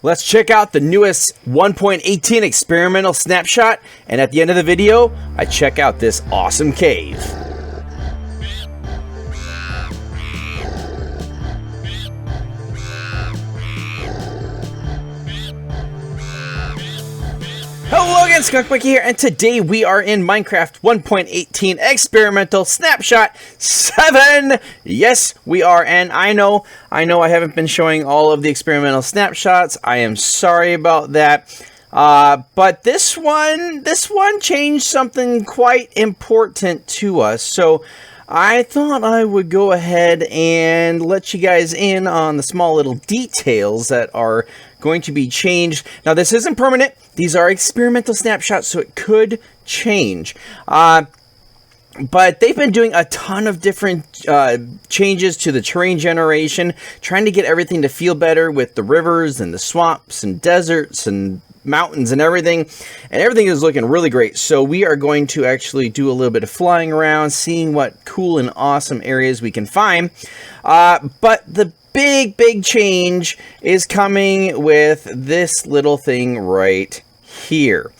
Let's check out the newest 1.18 experimental snapshot, and at the end of the video, I check out this awesome cave. Hello again, skunkmunkee here, and today we are in Minecraft 1.18 Experimental Snapshot 7! Yes, we are, and I know I haven't been showing all of the experimental snapshots. I am sorry about that. But this one changed something quite important to us, so I thought I would go ahead and let you guys in on the small little details that are going to be changed. Now, this isn't permanent. These are experimental snapshots, so it could change. But they've been doing a ton of different changes to the terrain generation, trying to get everything to feel better with the rivers and the swamps and deserts and mountains and everything is looking really great. So we are going to actually do a little bit of flying around, seeing what cool and awesome areas we can find. But the big change is coming with this little thing right here.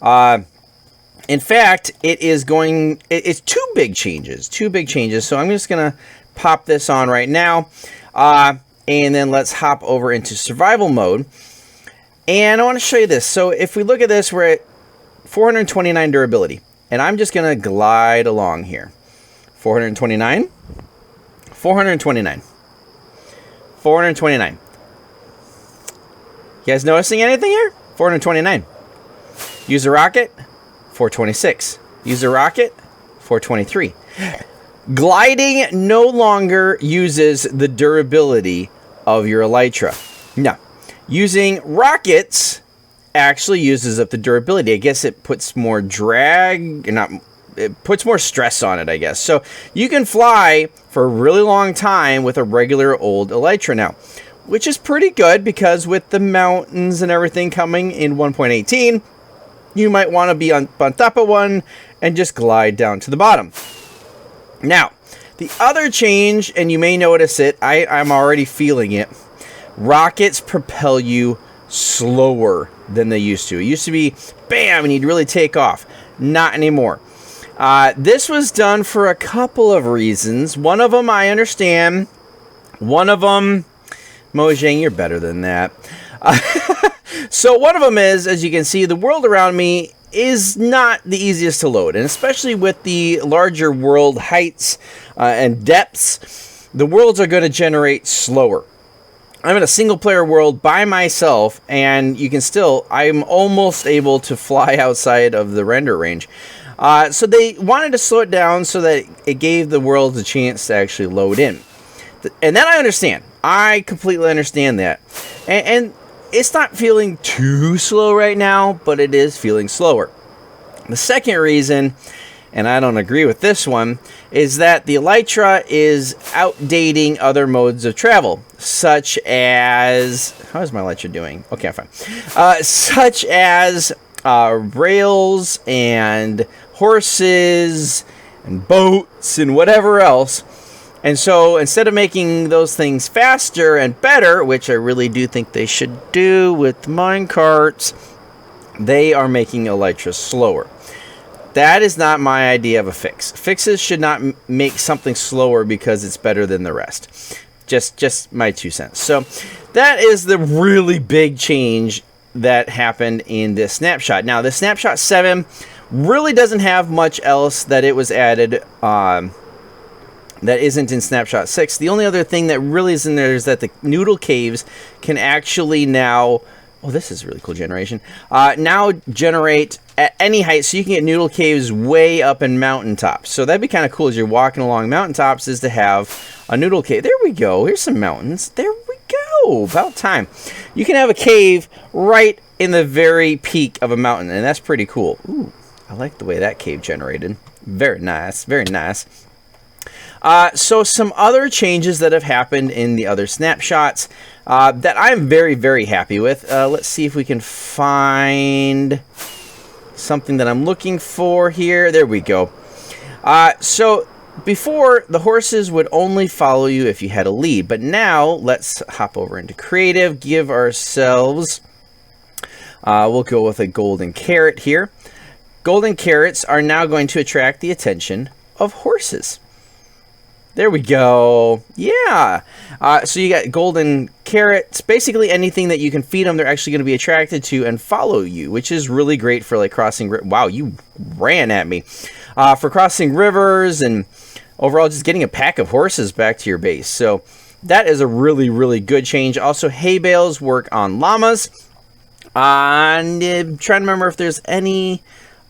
In fact, it's two big changes. So I'm just gonna pop this on right now, and then let's hop over into survival mode. And I want to show you this. So if we look at this, we're at 429 durability, and I'm just gonna glide along here. 429, 429, 429. You guys noticing anything here? 429. Use a rocket, 426. Use a rocket, 423. Gliding no longer uses the durability of your Elytra. No. Using rockets actually uses up the durability. I guess it puts more drag, it puts more stress on it, I guess. So you can fly for a really long time with a regular old Elytra now, which is pretty good because with the mountains and everything coming in 1.18, you might want to be on top of one and just glide down to the bottom. Now, the other change, and you may notice it, I'm already feeling it, rockets propel you slower than they used to. It used to be, bam, and you'd really take off. Not anymore. This was done for a couple of reasons. One of them I understand. One of them, Mojang, you're better than that. So one of them is, as you can see, the world around me is not the easiest to load. And especially with the larger world heights and depths, the worlds are going to generate slower. I'm in a single player world by myself, and you can still, I'm almost able to fly outside of the render range. So they wanted to slow it down so that it gave the world a chance to actually load in. And that I understand. I completely understand that. And it's not feeling too slow right now, but it is feeling slower. The second reason, and I don't agree with this one, is that the Elytra is outdating other modes of travel, such as... How is my Elytra doing? Okay, I'm fine. Such as rails and horses and boats and whatever else. And so instead of making those things faster and better, which I really do think they should do with minecarts, they are making Elytra slower. That is not my idea of a fix. Fixes should not make something slower because it's better than the rest. Just my 2 cents. So that is the really big change that happened in this snapshot. Now, the snapshot 7 really doesn't have much else that it was added that isn't in snapshot 6. The only other thing that really is in there is that the noodle caves can actually now... Oh, this is a really cool generation. Now generate at any height, so you can get noodle caves way up in mountaintops. So that'd be kind of cool as you're walking along mountaintops, is to have a noodle cave. There we go. Here's some mountains. There we go. About time. You can have a cave right in the very peak of a mountain, and that's pretty cool. Ooh, I like the way that cave generated. Very nice. Very nice. So some other changes that have happened in the other snapshots that I'm very happy with. Let's see if we can find something that I'm looking for here. There we go. So before, the horses would only follow you if you had a lead, but now let's hop over into creative, give ourselves, we'll go with a golden carrot here. Golden carrots are now going to attract the attention of horses. There we go. Yeah. So you got golden carrots. Basically anything that you can feed them, they're actually going to be attracted to and follow you, which is really great for like crossing. Wow, you ran at me. For crossing rivers and overall just getting a pack of horses back to your base. So that is a really, really good change. Also, hay bales work on llamas. And I'm trying to remember if there's any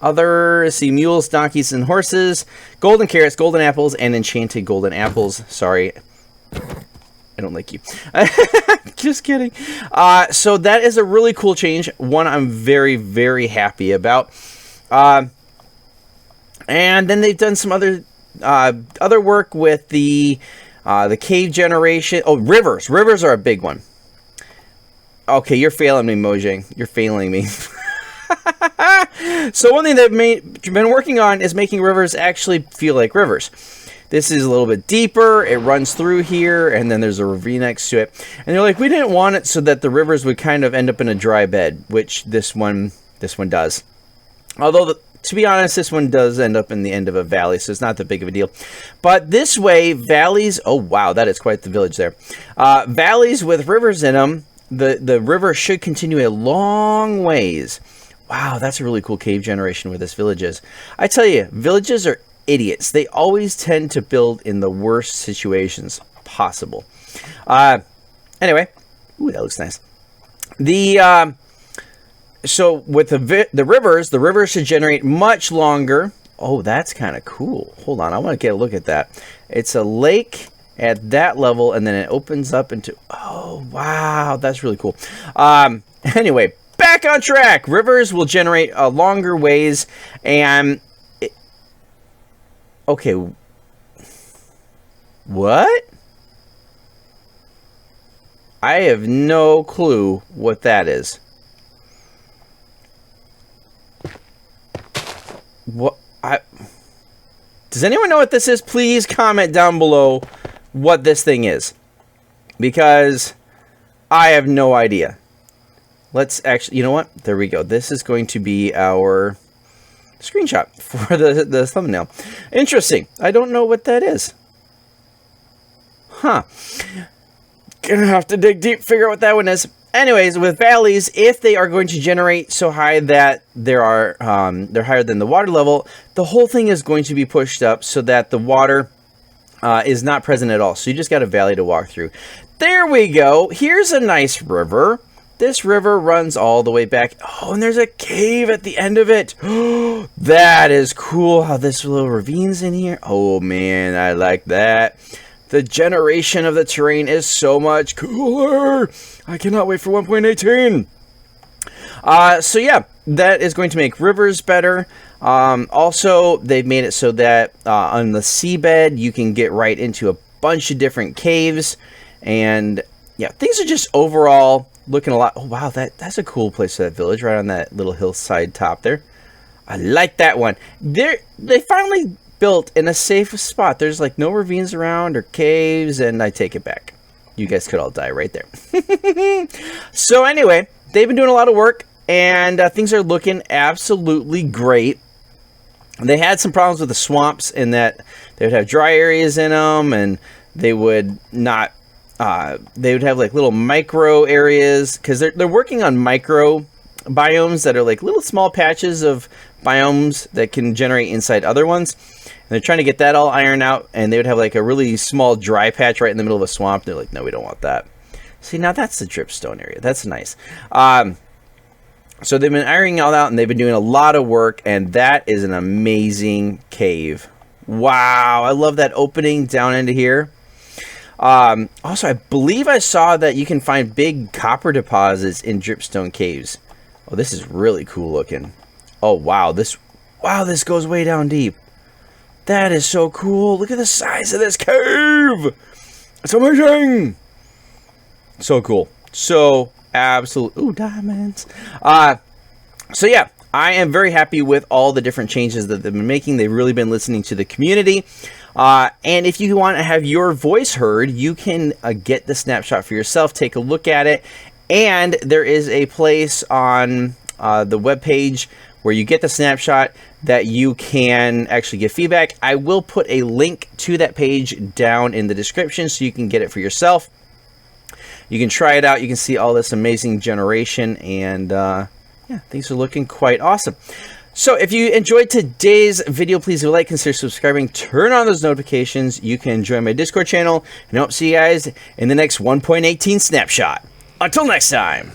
other, let's see, mules, donkeys, and horses. Golden carrots, golden apples, and enchanted golden apples. Sorry, I don't like you. Just kidding. So that is a really cool change. One I'm very, very happy about. And then they've done some other work with the cave generation. Oh, rivers. Rivers are a big one. Okay, you're failing me, Mojang. You're failing me. So one thing they've been working on is making rivers actually feel like rivers. This is a little bit deeper. It runs through here, and then there's a ravine next to it. And they're like, we didn't want it so that the rivers would kind of end up in a dry bed, which this one does. Although, to be honest, this one does end up in the end of a valley, so it's not that big of a deal. But this way, valleys... Oh, wow, that is quite the village there. Valleys with rivers in them, the river should continue a long ways. Wow, that's a really cool cave generation where this village is. I tell you, villages are idiots. They always tend to build in the worst situations possible. Anyway, ooh, that looks nice. So with the rivers should generate much longer. Oh, that's kind of cool. Hold on, I want to get a look at that. It's a lake at that level, and then it opens up into... Oh, wow, that's really cool. Anyway, back on track. Rivers will generate a longer ways, and... Okay. What? I have no clue what that is. What? Does anyone know what this is? Please comment down below what this thing is, because I have no idea. Let's actually, you know what? There we go. This is going to be our screenshot for the thumbnail. Interesting. I don't know what that is. Huh. Gonna have to dig deep, figure out what that one is. Anyways, with valleys, if they are going to generate so high that they're higher than the water level, the whole thing is going to be pushed up so that the water is not present at all. So you just got a valley to walk through. There we go. Here's a nice river. This river runs all the way back. Oh, and there's a cave at the end of it. Oh, that is cool how this little ravine's in here. Oh, man, I like that. The generation of the terrain is so much cooler. I cannot wait for 1.18. So yeah, that is going to make rivers better. Also, they've made it so that on the seabed, you can get right into a bunch of different caves. And yeah, things are just overall looking a lot... Oh, wow, that's a cool place for that village, right on that little hillside top there. I like that one. They finally built in a safe spot. There's like no ravines around or caves, and I take it back. You guys could all die right there. So anyway, they've been doing a lot of work, and things are looking absolutely great. They had some problems with the swamps in that they would have dry areas in them, and they would not... they would have like little micro areas, because they're working on micro biomes that are like little small patches of biomes that can generate inside other ones. And they're trying to get that all ironed out, and they would have like a really small dry patch right in the middle of a swamp. They're like, no, we don't want that. See, now that's the dripstone area. That's nice. So they've been ironing all out, and they've been doing a lot of work, and that is an amazing cave. Wow, I love that opening down into here. Also, I believe I saw that you can find big copper deposits in dripstone caves. Oh, this is really cool looking. Oh, wow, this goes way down deep. That is so cool. Look at the size of this cave. It's amazing. So cool. So absolute. Ooh, diamonds. So yeah, I am very happy with all the different changes that they've been making. They've really been listening to the community. And if you want to have your voice heard, you can get the snapshot for yourself, take a look at it, and there is a place on the webpage where you get the snapshot that you can actually give feedback. I will put a link to that page down in the description so you can get it for yourself. You can try it out. You can see all this amazing generation, and yeah, things are looking quite awesome. So if you enjoyed today's video, please leave a like, consider subscribing, turn on those notifications. You can join my Discord channel, and I hope to see you guys in the next 1.18 snapshot. Until next time.